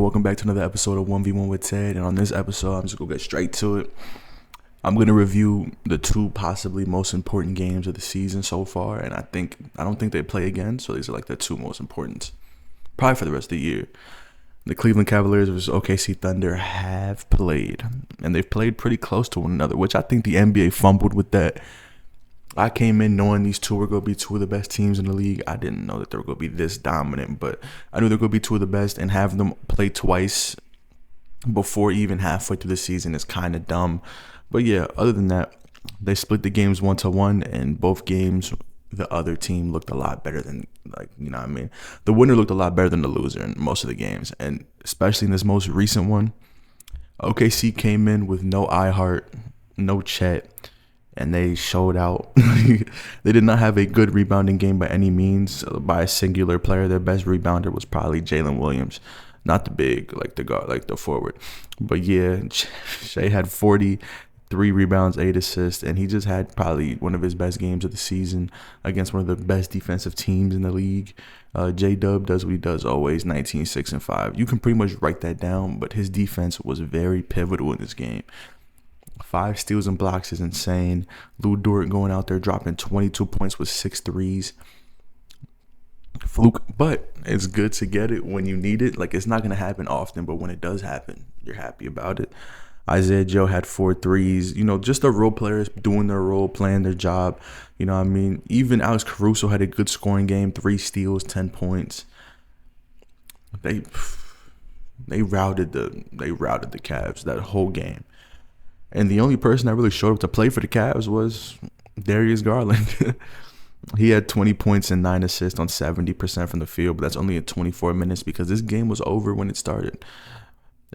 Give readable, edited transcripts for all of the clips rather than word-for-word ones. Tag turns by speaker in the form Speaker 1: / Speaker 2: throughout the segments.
Speaker 1: welcome back to another episode of 1v1 with Ted. And on this episode, I'm just going to get straight to it. I'm going to review the two possibly most important games of the season so far. And I don't think they play again, so these are like the two most important, probably for the rest of the year. The Cleveland Cavaliers versus OKC Thunder have played, and they've played pretty close to one another, which I think the NBA fumbled with that. I came in knowing these two were going to be two of the best teams in the league. I didn't know that they were going to be this dominant, but I knew they were going to be two of the best, and having them play twice before even halfway through the season is kind of dumb. But yeah, other than that, they split the games 1-1, and both games, the other team looked a lot better than, the winner looked a lot better than the loser in most of the games, and especially in this most recent one, OKC came in with no iHeart, no Chet, and they showed out. They did not have a good rebounding game by any means by a singular player. Their best rebounder was probably Jalen Williams, not the big, like the guard, like the forward. But yeah, Shai had 43 rebounds, 8 assists, and he just had probably one of his best games of the season against one of the best defensive teams in the league. J-Dub does what he does always, 19, 6, and 5. You can pretty much write that down, but his defense was very pivotal in this game. 5 steals and blocks is insane. Lou Dort going out there dropping 22 points with 6 threes. Fluke, but it's good to get it when you need it. Like, it's not going to happen often, but when it does happen, you're happy about it. Isaiah Joe had 4 threes. Just the role players doing their role, playing their job. Even Alex Caruso had a good scoring game, 3 steals, 10 points. They routed the CAVS that whole game. And the only person that really showed up to play for the Cavs was Darius Garland. He had 20 points and 9 assists on 70% from the field, but that's only in 24 minutes because this game was over when it started.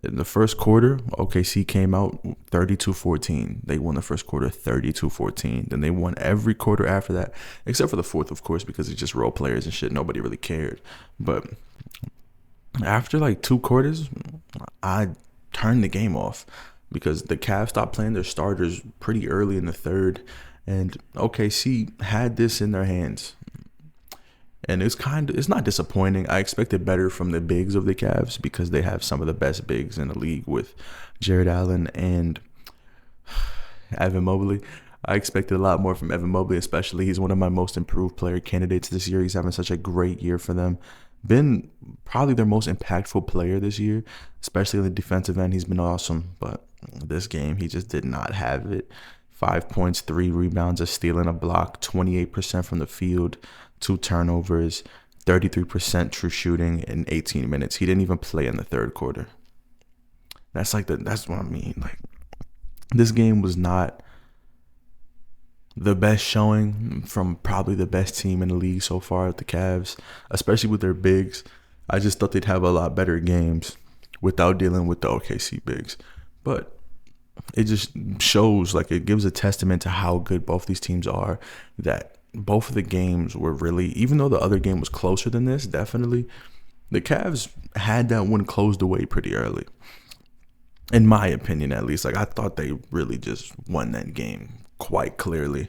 Speaker 1: In the first quarter, OKC came out 32-14. They won the first quarter 32-14. Then they won every quarter after that, except for the fourth, of course, because it's just role players and shit. Nobody really cared. But after like 2 quarters, I turned the game off, because the Cavs stopped playing their starters pretty early in the third, and OKC had this in their hands. And it's not disappointing. I expected better from the bigs of the Cavs because they have some of the best bigs in the league with Jared Allen and Evan Mobley. I expected a lot more from Evan Mobley, especially. He's one of my most improved player candidates this year. He's having such a great year for them. Been probably their most impactful player this year, especially on the defensive end. He's been awesome, but this game, he just did not have it. 5 points, 3 rebounds, a steal, and a block, 28% from the field, 2 turnovers, 33% true shooting in 18 minutes. He didn't even play in the third quarter. That's what I mean. Like, this game was not the best showing from probably the best team in the league so far at the Cavs, especially with their bigs. I just thought they'd have a lot better games without dealing with the OKC bigs. But it just shows, like, it gives a testament to how good both these teams are, that both of the games were really, even though the other game was closer than this, definitely, the Cavs had that one closed away pretty early. In my opinion, at least. Like, I thought they really just won that game quite clearly.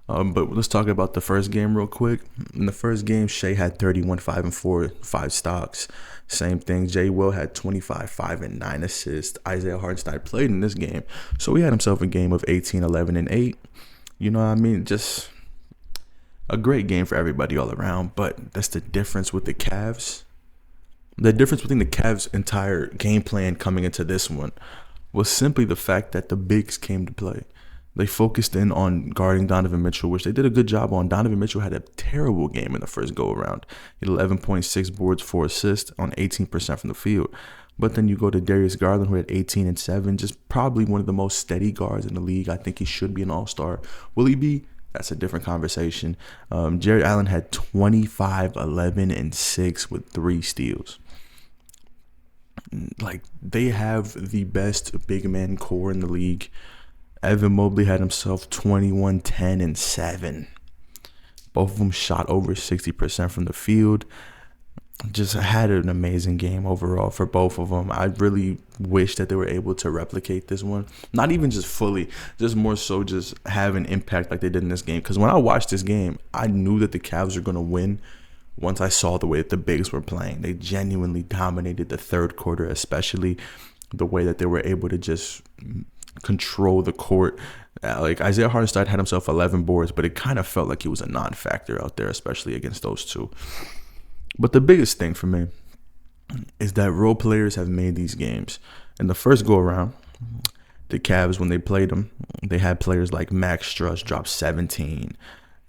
Speaker 1: But let's talk about the first game real quick. In the first game, Shai had 31, 5, and 4, 5 stocks. Same thing. Jay Will had 25, 5, and 9 assists. Isaiah Hartenstein played in this game, so he had himself a game of 18, 11, and 8. Just a great game for everybody all around. But that's the difference with the Cavs. The difference between the Cavs' entire game plan coming into this one was simply the fact that the bigs came to play. They focused in on guarding Donovan Mitchell, which they did a good job on. Donovan Mitchell had a terrible game in the first go-around. He had 11.6 boards, 4 assists on 18% from the field. But then you go to Darius Garland, who had 18 and 7, just probably one of the most steady guards in the league. I think he should be an all-star. Will he be? That's a different conversation. Jared Allen had 25, 11, and 6 with 3 steals. Like, they have the best big man core in the league. Evan Mobley had himself 21, 10, and 7. Both of them shot over 60% from the field. Just had an amazing game overall for both of them. I really wish that they were able to replicate this one. Not even just fully, just more so just have an impact like they did in this game. Because when I watched this game, I knew that the Cavs are going to win once I saw the way that the bigs were playing. They genuinely dominated the third quarter, especially the way that they were able to just control the court. Like Isaiah Hartenstein had himself 11 boards, but it kind of felt like he was a non-factor out there, especially against those two. But the biggest thing for me is that role players have made these games. In the first go-around, the Cavs, when they played them, they had players like Max Strus drop 17.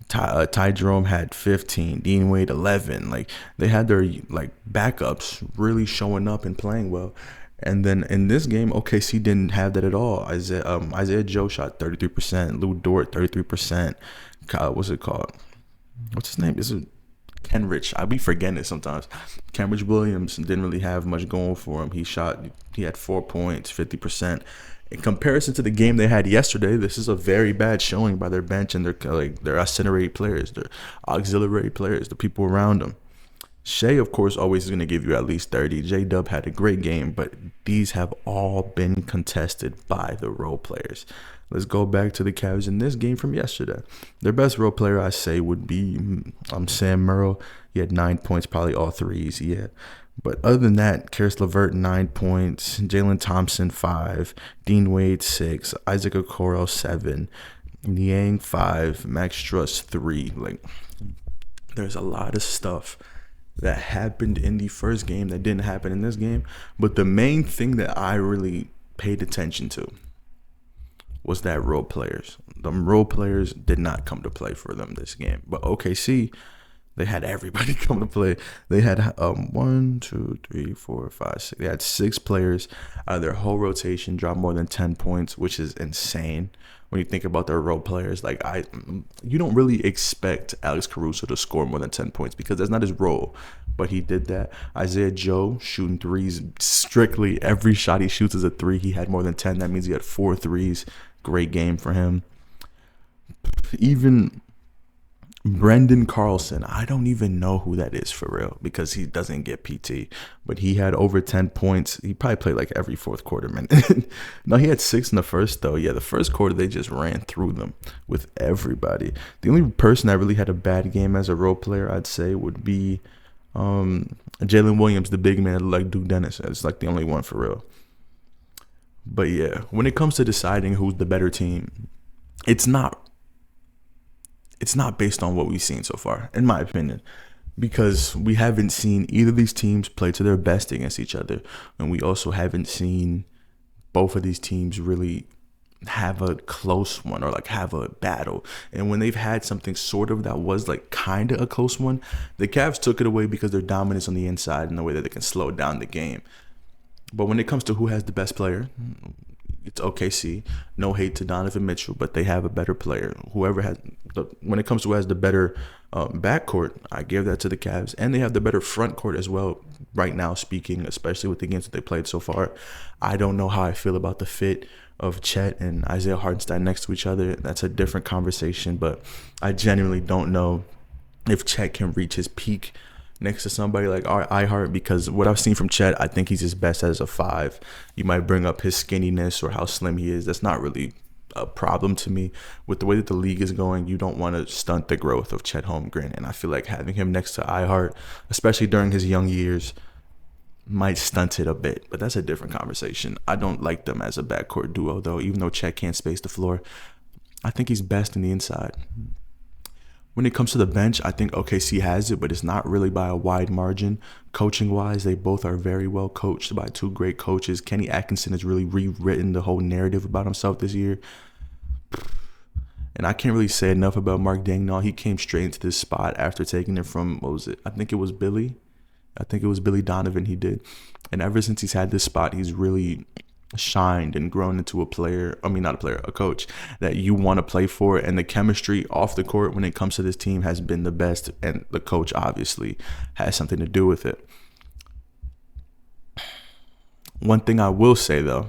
Speaker 1: Ty Jerome had 15, Dean Wade 11. Like, they had their like backups really showing up and playing well. And then in this game, OKC didn't have that at all. Isaiah Joe shot 33%, Lou Dort 33%. What's it called? What's his name? Is it Kenrich? I be forgetting it sometimes. Kenrich Williams didn't really have much going for him. He had 4 points, 50%. In comparison to the game they had yesterday, this is a very bad showing by their bench and their auxiliary players, their auxiliary players, the people around them. Shai, of course, always is going to give you at least 30. J-Dub had a great game, but these have all been contested by the role players. Let's go back to the Cavs in this game from yesterday. Their best role player, I say, would be Sam Merrill. He had 9 points, probably all threes, yeah. But other than that, Karis LeVert, 9 points. Jalen Thompson, 5. Dean Wade, 6. Isaac Okoro, 7. Niang, 5. Max Strus, 3. Like, there's a lot of stuff that happened in the first game that didn't happen in this game. But the main thing that I really paid attention to was that role players. The role players did not come to play for them this game. But OKC, they had everybody come to play. They had 1, 2, 3, 4, 5, 6. They had 6 players out of their whole rotation drop more than 10 points, which is insane when you think about their role players. Like, you don't really expect Alex Caruso to score more than 10 points because that's not his role. But he did that. Isaiah Joe shooting threes strictly. Every shot he shoots is a 3. He had more than 10. That means he had 4 threes. Great game for him. Even Brendan Carlson, I don't even know who that is for real because he doesn't get PT, but he had over 10 points. He probably played like every fourth quarter minute. No, he had 6 in the first though. Yeah, the first quarter they just ran through them with everybody. The only person that really had a bad game as a role player, I'd say, would be Jalen Williams, the big man, like Duke Dennis. It's like the only one for real. But yeah, when it comes to deciding who's the better team, it's not based on what we've seen so far, in my opinion, because we haven't seen either of these teams play to their best against each other. And we also haven't seen both of these teams really have a close one or like have a battle. And when they've had something sort of that was like kind of a close one, the Cavs took it away because their dominance on the inside and the way that they can slow down the game. But when it comes to who has the best player, it's OKC. No hate to Donovan Mitchell, but they have a better player. When it comes to who has the better backcourt, I give that to the Cavs. And they have the better front court as well, right now speaking, especially with the games that they played so far. I don't know how I feel about the fit of Chet and Isaiah Hartenstein next to each other. That's a different conversation, but I genuinely don't know if Chet can reach his peak next to somebody like iHeart, because what I've seen from Chet, I think he's his best as a 5. You might bring up his skinniness or how slim he is. That's not really a problem to me. With the way that the league is going, you don't want to stunt the growth of Chet Holmgren, and I feel like having him next to iHeart, especially during his young years, might stunt it a bit, but that's a different conversation. I don't like them as a backcourt duo, though. Even though Chet can't space the floor, I think he's best in the inside. When it comes to the bench, I think OKC has it, but it's not really by a wide margin. Coaching-wise, they both are very well coached by 2 great coaches. Kenny Atkinson has really rewritten the whole narrative about himself this year. And I can't really say enough about Mark Daigneault. He came straight into this spot after taking it from, I think it was Billy Donovan he did. And ever since he's had this spot, he's really shined and grown into a coach that you want to play for. And the chemistry off the court when it comes to this team has been the best, and the coach obviously has something to do with it. One thing I will say though,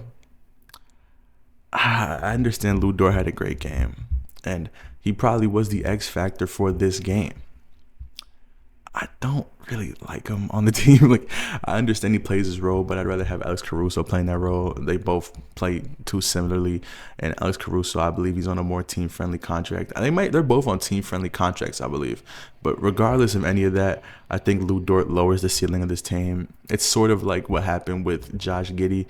Speaker 1: I understand Lou Dort had a great game and he probably was the X factor for this game. I don't really like him on the team. Like, I understand he plays his role, but I'd rather have Alex Caruso playing that role. They both play too similarly, and Alex Caruso, I believe he's on a more team-friendly contract. They're both on team-friendly contracts, I believe. But regardless of any of that, I think Lou Dort lowers the ceiling of this team. It's sort of like what happened with Josh Giddey.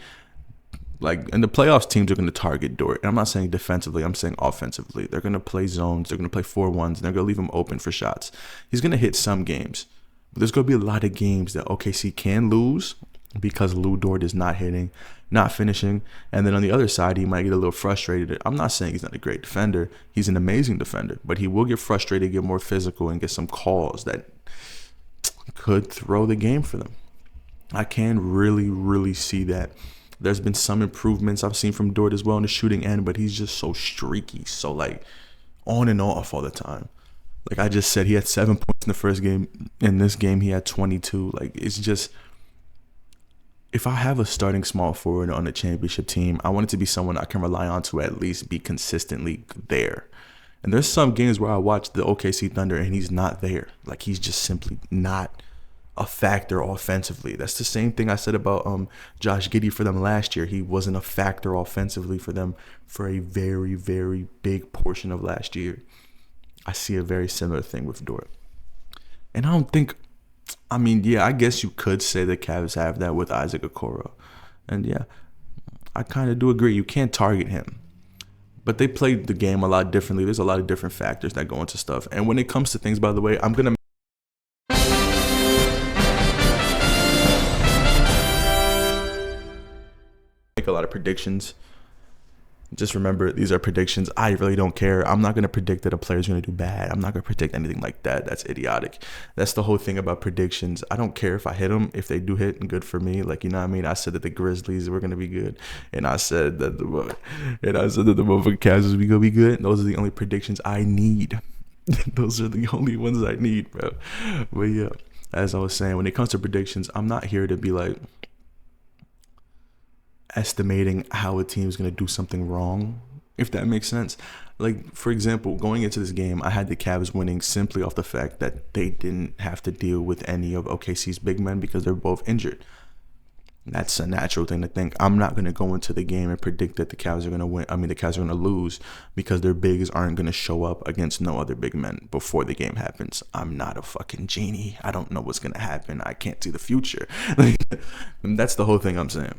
Speaker 1: Like, in the playoffs, teams are going to target Dort. And I'm not saying defensively. I'm saying offensively. They're going to play zones. They're going to play 4-1s. And they're going to leave him open for shots. He's going to hit some games. But there's going to be a lot of games that OKC can lose because Lou Dort is not hitting, not finishing. And then on the other side, he might get a little frustrated. I'm not saying he's not a great defender. He's an amazing defender. But he will get frustrated, get more physical, and get some calls that could throw the game for them. I can really, really see that. There's been some improvements I've seen from Dort as well in the shooting end, but he's just so streaky, so like on and off all the time. Like I just said, he had 7 points in the first game. In this game, he had 22. Like, it's just, if I have a starting small forward on a championship team, I want it to be someone I can rely on to at least be consistently there. And there's some games where I watch the OKC Thunder and he's not there. Like, he's just simply not a factor offensively. That's the same thing I said about Josh Giddey for them last year. He wasn't a factor offensively for them for a very, very big portion of last year. I see a very similar thing with Dort. And I guess you could say the Cavs have that with Isaac Okoro. And yeah, I kind of do agree. You can't target him. But they played the game a lot differently. There's a lot of different factors that go into stuff. And when it comes to things, by the way, I'm going to make a lot of predictions. Just remember, these are predictions. I really don't care. I'm not going to predict that a player's going to do bad. I'm not going to predict anything like that. That's idiotic. That's the whole thing about predictions. I don't care if I hit them. If they do hit, good for me. Like, you know what I mean? I said that the Grizzlies were going to be good. And I said that the motherfucking Cavs was going to be good. Those are the only predictions I need. Those are the only ones I need, bro. But yeah, as I was saying, when it comes to predictions, I'm not here to be like estimating how a team is going to do something wrong, if that makes sense. Like, for example, going into this game, I had the Cavs winning simply off the fact that they didn't have to deal with any of OKC's big men because they're both injured. That's a natural thing to think. I'm not going to go into the game and predict that the Cavs are going to win. I mean, the Cavs are going to lose because their bigs aren't going to show up against no other big men before the game happens. I'm not a fucking genie. I don't know what's going to happen. I can't see the future. And that's the whole thing I'm saying.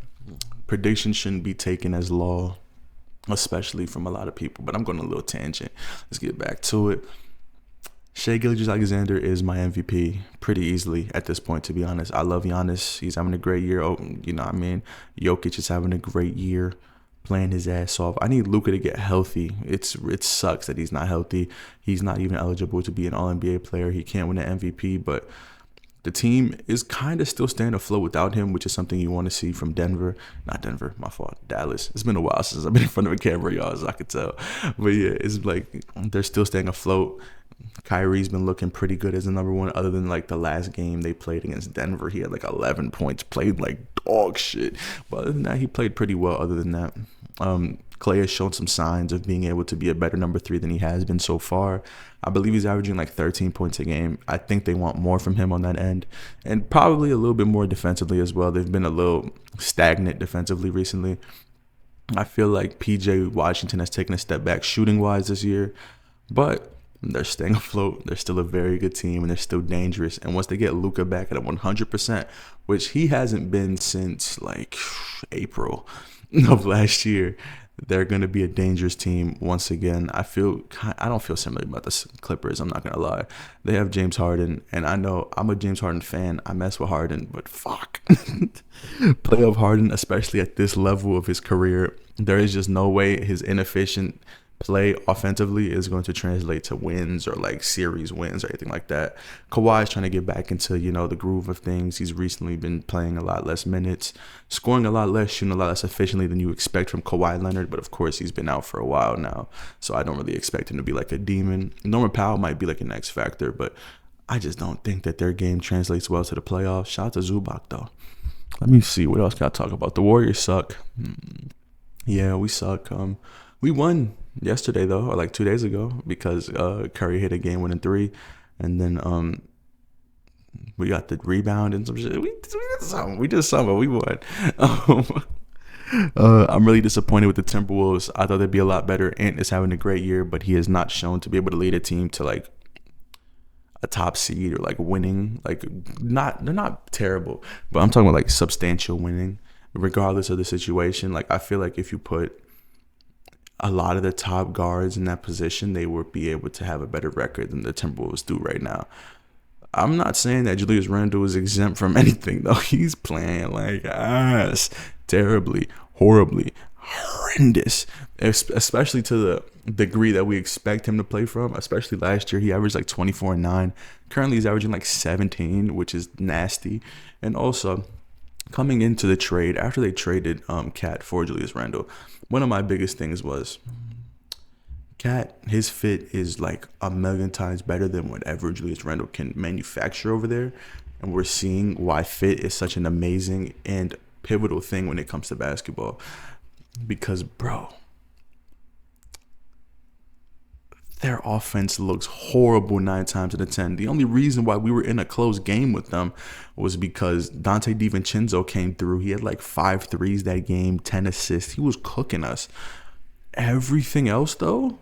Speaker 1: Predictions shouldn't be taken as law, especially from a lot of people. But I'm going on a little tangent. Let's get back to it. Shai Gilgeous-Alexander is my MVP pretty easily at this point, to be honest. I love Giannis. He's having a great year. Oh, you know what I mean? Jokic is having a great year, playing his ass off. I need Luka to get healthy. It sucks that he's not healthy. He's not even eligible to be an All-NBA player. He can't win an MVP, but the team is kind of still staying afloat without him, which is something you want to see from Denver. Not Denver, my fault. Dallas. It's been a while since I've been in front of a camera, y'all, as I could tell. But yeah, it's like they're still staying afloat. Kyrie's been looking pretty good as the number one, other than like the last game they played against Denver. He had like 11 points, played like dog shit. But other than that, he played pretty well other than that. Clay has shown some signs of being able to be a better number 3 than he has been so far. I believe he's averaging like 13 points a game. I think they want more from him on that end, and probably a little bit more defensively as well. They've been a little stagnant defensively recently. I feel like PJ Washington has taken a step back shooting-wise this year, but they're staying afloat. They're still a very good team, and they're still dangerous. And once they get Luka back at 100%, which he hasn't been since like April of last year, they're going to be a dangerous team once again. I don't feel similar about the Clippers. I'm not going to lie. They have James Harden, and I know I'm a James Harden fan. I mess with Harden, but fuck. Playoff Harden, especially at this level of his career, there is just no way his inefficient play offensively is going to translate to wins or like series wins or anything like that. Kawhi is trying to get back into, the groove of things. He's recently been playing a lot less minutes, scoring a lot less, shooting a lot less efficiently than you expect from Kawhi Leonard. But of course, he's been out for a while now, so I don't really expect him to be like a demon. Norman Powell might be like an X factor, but I just don't think that their game translates well to the playoffs. Shout out to Zubac though. Let me see, what else can I talk about? The Warriors suck. Yeah, we suck. We won yesterday though, or like 2 days ago, because Curry hit a game-winning 3, and then We got the rebound and some shit. We did something. We did something. We won. Um, I'm really disappointed with the Timberwolves. I thought they'd be a lot better. Ant is having a great year, but he has not shown to be able to lead a team to like a top seed or like winning. Like they're not terrible, but I'm talking about like substantial winning, regardless of the situation. Like I feel like if you put a lot of the top guards in that position, they would be able to have a better record than the Timberwolves do right now. I'm not saying that Julius Randle is exempt from anything, though. He's playing like ass, terribly, horribly, horrendous, especially to the degree that we expect him to play from. Especially last year, he averaged like 24 and 9. Currently, he's averaging like 17, which is nasty. And also, coming into the trade, after they traded Cat for Julius Randle, one of my biggest things was Cat, his fit is like a million times better than whatever Julius Randle can manufacture over there. And we're seeing why fit is such an amazing and pivotal thing when it comes to basketball. Because, bro, their offense looks horrible 9 times out of 10. The only reason why we were in a close game with them was because Dante DiVincenzo came through. He had like 5 threes that game, 10 assists. He was cooking us. Everything else, though,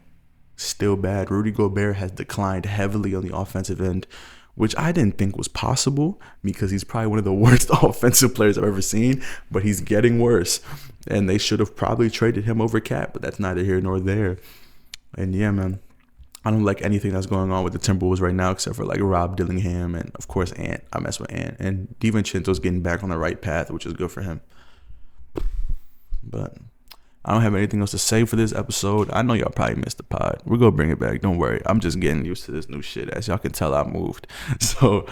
Speaker 1: still bad. Rudy Gobert has declined heavily on the offensive end, which I didn't think was possible because he's probably one of the worst offensive players I've ever seen, but he's getting worse. And they should have probably traded him over Cat, but that's neither here nor there. And yeah, man, I don't like anything that's going on with the Timberwolves right now except for like Rob Dillingham and, of course, Ant. I mess with Ant. And DiVincenzo's getting back on the right path, which is good for him. But I don't have anything else to say for this episode. I know y'all probably missed the pod. We're going to bring it back. Don't worry. I'm just getting used to this new shit. As y'all can tell, I moved. So,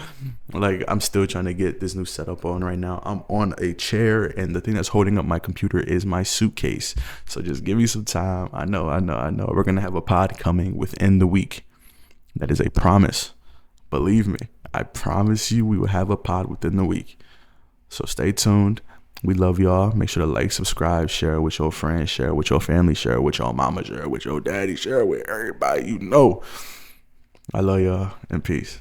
Speaker 1: like, I'm still trying to get this new setup on right now. I'm on a chair, and the thing that's holding up my computer is my suitcase. So just give me some time. I know. We're going to have a pod coming within the week. That is a promise. Believe me. I promise you we will have a pod within the week. So stay tuned. We love y'all. Make sure to like, subscribe, share it with your friends, share it with your family, share it with your mama, share it with your daddy, share it with everybody you know. I love y'all and peace.